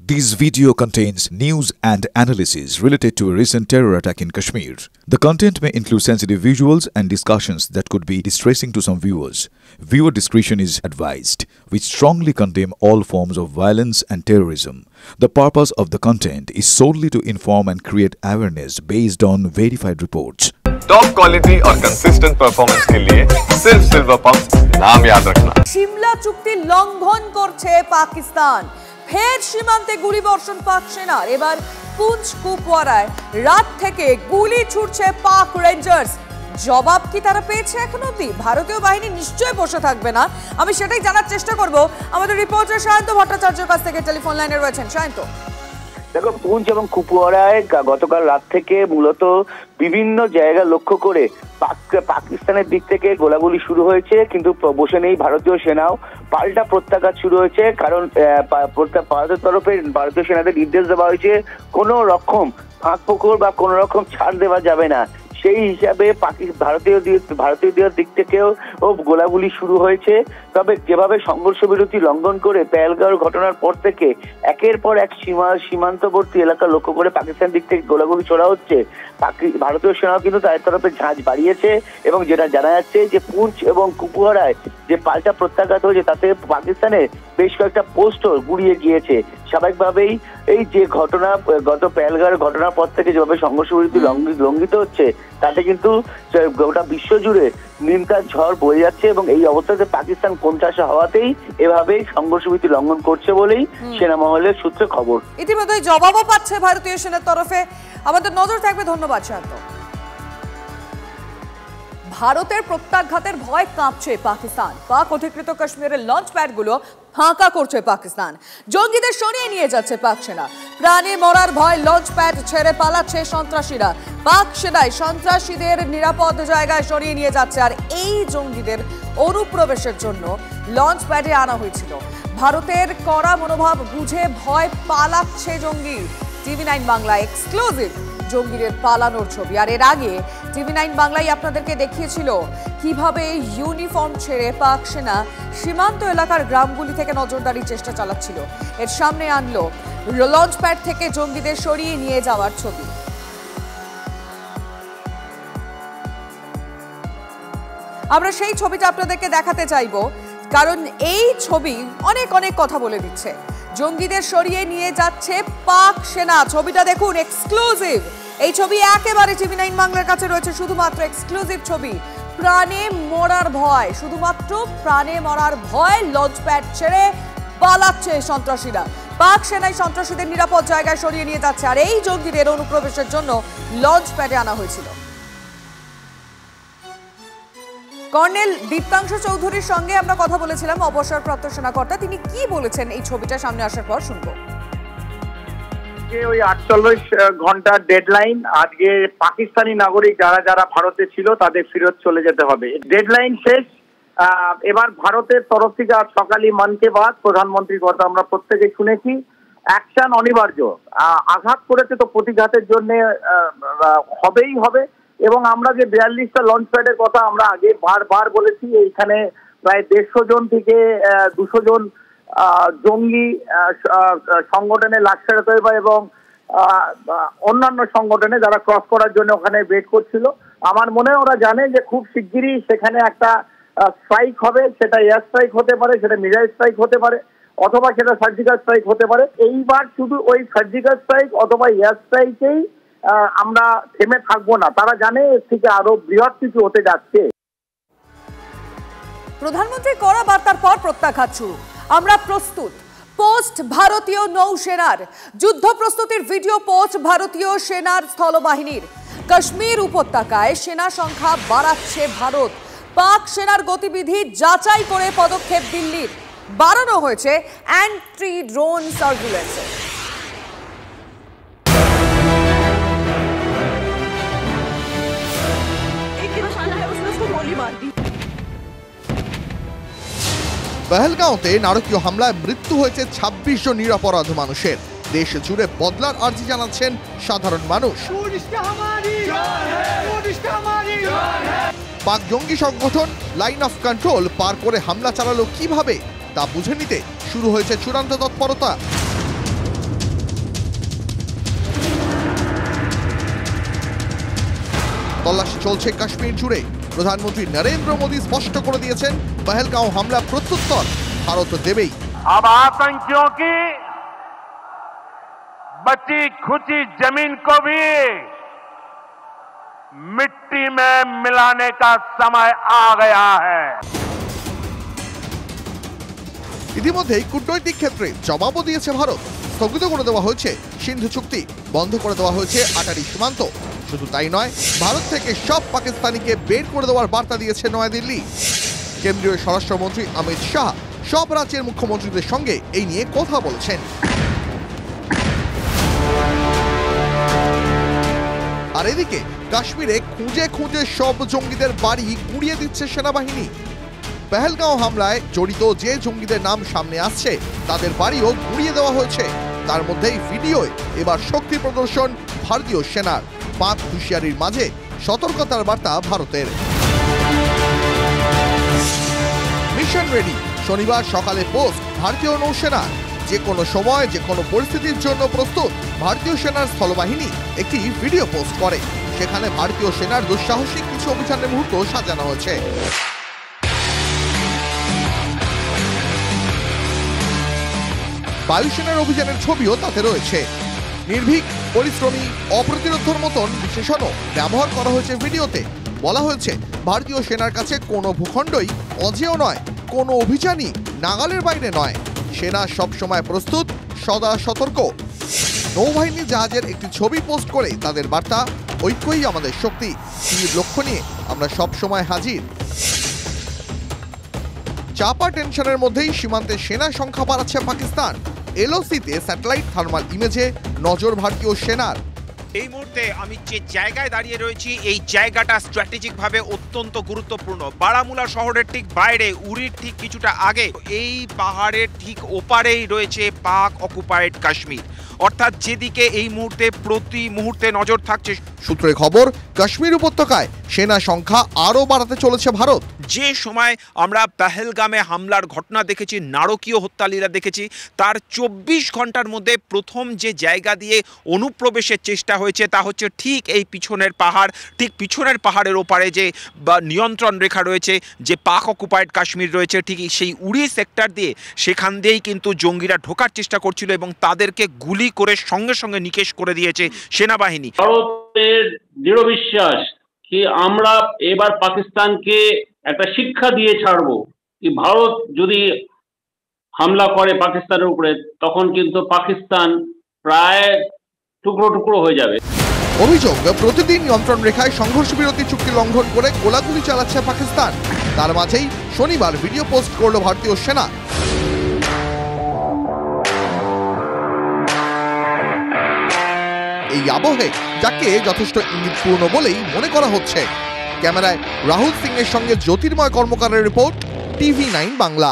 This video contains news and analysis related to a recent terror attack in Kashmir. The content may include sensitive visuals and discussions that could be distressing to some viewers. Viewer discretion is advised. We strongly condemn all forms of violence and terrorism. The purpose of the content is solely to inform and create awareness based on verified reports. Top quality और consistent performance के लिए सिर्फ silver pump नाम याद रखना। शिमला चुक्ति लंघन करছে पाकिस्तान। ফের সীমান্তে গুলি বর্ষণ পাক সেনার। এবার পুঞ্চ কুপওয়ারায় রাত থেকে গুলি ছুটছে পাক রেঞ্জার্স। জবাব কি তারা পেয়েছে এখন অবধি? ভারতীয় বাহিনী নিশ্চয়ই বসে থাকবে না। আমি সেটাই জানার চেষ্টা করব আমাদের রিপোর্টার সায়ন্ত ভট্টাচার্যের কাছ থেকে। টেলিফোন লাইনে রয়েছেন সায়ন্ত। দেখো, পুঞ্চ এবং কুপওয়ারায় গতকাল রাত থেকে মূলত বিভিন্ন জায়গা লক্ষ্য করে পাকিস্তানের দিক থেকে গোলাগুলি শুরু হয়েছে, কিন্তু বসে নেই ভারতীয় সেনাও। পাল্টা প্রত্যাঘাত শুরু হয়েছে, কারণ ভারতের তরফে ভারতীয় সেনাদের নির্দেশ দেওয়া হয়েছে কোনো রকম ফাঁক ফোকর বা কোনো রকম ছাড় দেওয়া যাবে না। সেই হিসাবে ভারতীয়দের দিক থেকেও গোলাগুলি শুরু হয়েছে। তবে যেভাবে সংঘর্ষ বিরতি লঙ্ঘন করে পেহেলগাঁওর ঘটনার পর থেকে একের পর এক সীমান্তবর্তী এলাকা লক্ষ্য করে পাকিস্তান দিক থেকে গোলাগুলি ছোড়া হচ্ছে। ভারতীয় সেনাও কিন্তু তাদের তরফে ঝাঁজ বাড়িয়েছে এবং যেটা জানা যাচ্ছে যে পুঞ্চ এবং কুপওয়ারায় যে পাল্টা প্রত্যাঘাত হয়েছে তাতে পাকিস্তানের বেশ কয়েকটা পোস্টও গুড়িয়ে গিয়েছে। স্বাভাবিকভাবেই এই যে ঘটনা গত পেহেলগাঁওয়ের ঘটনার পর থেকে যেভাবে সংঘর্ষ বিরতি লঙ্ঘিত হচ্ছে তাতে কিন্তু গোটা বিশ্ব জুড়ে নিমতার ঝড় বয়ে যাচ্ছে এবং এই অবস্থাতে পাকিস্তান কোণঠাসা হওয়াতেই এভাবেই সংঘর্ষ বিরতি লঙ্ঘন করছে বলেই সেনা মহলের সূত্রে খবর। ইতিমধ্যে জবাবও পাচ্ছে ভারতীয় সেনার তরফে। আমাদের নজর থাকবে। ধন্যবাদ শান্ত। ভারতের প্রত্যাঘাতের ভয় কাঁপছে পাকিস্তান। পাক অধিকৃত কাশ্মীরের লঞ্চ প্যাডগুলো ফাঁকা করছে পাকিস্তান। জঙ্গিদের সরিয়ে নিয়ে যাচ্ছে পাক সেনা। প্রাণে মরার ভয় লঞ্চ প্যাড ছেড়ে পালাচ্ছে সন্ত্রাসীরা। পাক সেনায় সন্ত্রাসীদের নিরাপদ জায়গায় সরিয়ে নিয়ে যাচ্ছে। আর এই জঙ্গিদের অনুপ্রবেশের জন্য লঞ্চ প্যাডে আনা হয়েছিল। ভারতের কড়া মনোভাব বুঝে ভয় পালাচ্ছে জঙ্গি। TV9 বাংলা এক্সক্লুসিভ জঙ্গিদের পালানোর ছবি। আর এর আগে TV9 বাংলায় আপনাদেরকে দেখিয়েছিল কিভাবে ইউনিফর্ম ছেড়ে পাক সেনা সীমান্ত এলাকার গ্রামগুলি থেকে নজরদারির চেষ্টা চালাচ্ছিল। এর সামনে আনলো লঞ্চ প্যাড থেকে জঙ্গিদের সরিয়ে নিয়ে যাওয়ার ছবি। আমরা সেই ছবিটা আপনাদেরকে দেখাতে চাইবো, কারণ এই ছবি অনেক কথা বলে দিচ্ছে। জঙ্গিদের সরিয়ে নিয়ে যাচ্ছে পাক সেনা। ছবিটা দেখুন, এক্সক্লুসিভ। এই ছবি একেবারে TV9 বাংলার কাছে রয়েছে, শুধুমাত্র এক্সক্লুসিভ ছবি। প্রাণে মরার ভয়, শুধুমাত্র প্রাণে মরার ভয় লঞ্চ প্যাড ছেড়ে পালাচ্ছে সন্ত্রাসীরা। পাক সেনায় সন্ত্রাসীদের নিরাপদ জায়গায় সরিয়ে নিয়ে যাচ্ছে। আর এই জঙ্গিদের অনুপ্রবেশের জন্য লঞ্চ প্যাডে আনা হয়েছিল। কর্নেল দীপ্তাংশু চৌধুরীর সঙ্গে আমরা কথা বলেছিলাম, অবসরপ্রাপ্ত সেনাকর্তা। তিনি কি বলেছেন এই ছবিটা সামনে আসার পর শুনবো। ওই 48 ঘন্টার ডেডলাইন। আজকে পাকিস্তানি নাগরিক যারা ভারতে ছিল তাদের ফেরত চলে যেতে হবে। ডেডলাইন শেষ। এবার ভারতের তরফ থেকে আজ সকালে মন কি বাত প্রধানমন্ত্রীর কথা আমরা প্রত্যেকে শুনেছি। অ্যাকশন অনিবার্য। আঘাত করেছে তো প্রতিঘাতের জন্য হবেই হবে। এবং আমরা যে 42টা লঞ্চ প্যাডের কথা আমরা আগে বারবার বলেছি, এইখানে প্রায় 150 জন থেকে 200 জন জঙ্গি সংগঠনে লাস্কার তৈবা এবং অন্যান্য সংগঠনে যারা ক্রস করার জন্য ওখানে ওয়েট করছিল। আমার মনে হয় ওরা জানে যে খুব শিগগিরই সেখানে একটা স্ট্রাইক হবে। সেটা এয়ার স্ট্রাইক হতে পারে, সেটা মিসাইল স্ট্রাইক হতে পারে, অথবা সেটা সার্জিক্যাল স্ট্রাইক হতে পারে। এইবার শুধু ওই সার্জিক্যাল স্ট্রাইক অথবা এয়ার স্ট্রাইকেই আমরা থেমে থাকবো না। তারা জানে এর থেকে আরো বৃহৎ কিছু হতে যাচ্ছে। প্রধানমন্ত্রী কড়া বার্তার পর প্রত্যাঘাত শুরু। আমরা প্রস্তুত। পোস্ট ভারতীয় নৌসেনার যুদ্ধ প্রস্তুতির ভিডিও পোস্ট ভারতীয় সেনার স্থলবাহিনীর। কাশ্মীর উপত্যকায় সেনা সংখ্যা বাড়াচ্ছে ভারত। পাক সেনার গতিবিধি যাচাই করে পদক্ষেপ দিল্লির। বাড়ানো হয়েছে অ্যান্টি ড্রোন সার্ভিলেন্স। পেহেলগাঁওতে নারকীয় হামলায় মৃত্যু হয়েছে 26 জন নিরপরাধ মানুষের। দেশ জুড়ে বদলার আর্জি জানাচ্ছেন সাধারণ মানুষ। পাক জঙ্গি সংগঠন লাইন অফ কন্ট্রোল পার করে হামলা চালালো কিভাবে তা বুঝে নিতে শুরু হয়েছে চূড়ান্ত তৎপরতা। তল্লাশি চলছে কাশ্মীর জুড়ে। প্রধানমন্ত্রী নরেন্দ্র মোদী স্পষ্ট করে দিয়েছেন, পহেলগাঁও হামলা প্রত্যুত্তর ভারত দেবেই। अब आतंकियों की बची खुची जमीन को भी मिट्टी में मिलाने का समय आ गया है। ইতিমধ্যেই কূটনৈতিক ক্ষেত্রে জবাবও দিয়েছে ভারত। স্থগিত করে দেওয়া হয়েছে সিন্ধু চুক্তি, বন্ধ করে দেওয়া হয়েছে আটারি সীমান্ত। শুধু তাই নয়, ভারত থেকে সব পাকিস্তানিকে বের করে দেওয়ার বার্তা দিয়েছে নয়াদিল্লি। কেন্দ্রীয় স্বরাষ্ট্রমন্ত্রী অমিত শাহ সব রাজ্যের মুখ্যমন্ত্রীদের সঙ্গে এই নিয়ে কথা বলেছেন। আর এদিকে কাশ্মীরে খুঁজে খুঁজে সব জঙ্গিদের বাড়ি গুঁড়িয়ে দিচ্ছে সেনাবাহিনী। পহেলগাঁও হামলায় জড়িত যে জঙ্গিদের নাম সামনে আসছে তাদের বাড়িও গুঁড়িয়ে দেওয়া হয়েছে। তার মধ্যেই ভিডিওয় এবার শক্তি প্রদর্শন ভারতীয় সেনার। পাক হুঁশিয়ারির মাঝে সতর্কতার বার্তা ভারতের। মিশন রেডি শনিবার সকালে পোস্ট ভারতীয় নৌসেনা। যে কোনো সময় যে কোনো পরিস্থিতির জন্য প্রস্তুত। ভারতীয় সেনার স্থলবাহিনী একটি ভিডিও পোস্ট করে। সেখানে ভারতীয় সেনার দুঃসাহসিক কিছু অভিযানের মুহূর্ত সাজানো হয়েছে। বায়ুসেনার অভিযানের ছবিও তাতে রয়েছে। নির্ভীক, পরিশ্রমী, অপ্রতিরোধ্যর মতন বিশেষণও ব্যবহার করা হয়েছে ভিডিওতে। বলা হয়েছে ভারতীয় সেনার কাছে কোনো ভূখণ্ডই অজেয় নয়, কোনো অভিযানই নাগালের বাইরে নয়। সেনা সবসময় প্রস্তুত, সদা সতর্ক। নৌবাহিনী জাহাজের একটি ছবি পোস্ট করে তাদের বার্তা, ঐক্যই আমাদের শক্তি, তীর লক্ষ্য নিয়ে আমরা সবসময় হাজির। চাপা টেনশনের মধ্যেই সীমান্তে সেনা সংখ্যা বাড়াচ্ছে পাকিস্তান। এলওসিতে স্যাটেলাইট থার্মাল ইমেজে নজর ভারতীয় সেনার। এই মুহূর্তে আমি যে জায়গায় দাঁড়িয়ে রয়েছি, এই জায়গাটা স্ট্র্যাটেজিকভাবে অত্যন্ত গুরুত্বপূর্ণ। বারামুলা শহরের ঠিক বাইরে, উরির ঠিক কিছুটা আগে, এই পাহাড়ের ঠিক ওপারেই রয়েছে পাক অকুপায়েড কাশ্মীর। অর্থাৎ যেদিকে এই মুহূর্তে প্রতি মুহূর্তে নজর থাকছে। সূত্রে খবর, কাশ্মীর উপত্যকায় সেনা সংখ্যা আরও বাড়াতে চলেছে ভারত। যে সময় আমরা পহেলগামে হামলার ঘটনা দেখেছি, নারকীয় হত্যালীলা দেখেছি, তার 24 ঘন্টার মধ্যে প্রথম যে জায়গা দিয়ে অনুপ্রবেশের চেষ্টা হয়েছে তা হচ্ছে ঠিক এই পিছনের পাহাড়। ঠিক পিছনের পাহাড়ের ওপারে যে নিয়ন্ত্রণ রেখা রয়েছে, যে পাক অকুপায়েড কাশ্মীর রয়েছে, ঠিক সেই উড়ি সেক্টর দিয়ে সেখান দিয়েই কিন্তু জঙ্গিরা ঢোকার চেষ্টা করছিল এবং তাদেরকে গুলি করে সঙ্গে সঙ্গে নিকেশ করে দিয়েছে সেনাবাহিনী। ভারতের দৃঢ় বিশ্বাস কি আমরা এবার পাকিস্তানকে একটা শিক্ষা দিয়ে ছাড়বো। কি ভারত যদি হামলা করে পাকিস্তানের উপরে, তখন কিন্তু পাকিস্তান প্রায় টুকরো টুকরো হয়ে যাবে। অভিযোগ, প্রতিদিন নিয়ন্ত্রণ রেখায় সংঘর্ষ বিরতি চুক্তি লঙ্ঘন করে গোলাগুলি চালাচ্ছে পাকিস্তান। তার মাঝেই শনিবার ভিডিও পোস্ট করল ভারতীয় সেনা। এই আবহে যাকে যথেষ্ট ইঙ্গিতপূর্ণ বলেই মনে করা হচ্ছে। ক্যামেরায় রাহুল সিং এর সঙ্গে জ্যোতির্ময় কর্মকারের রিপোর্ট, টিভি9 বাংলা।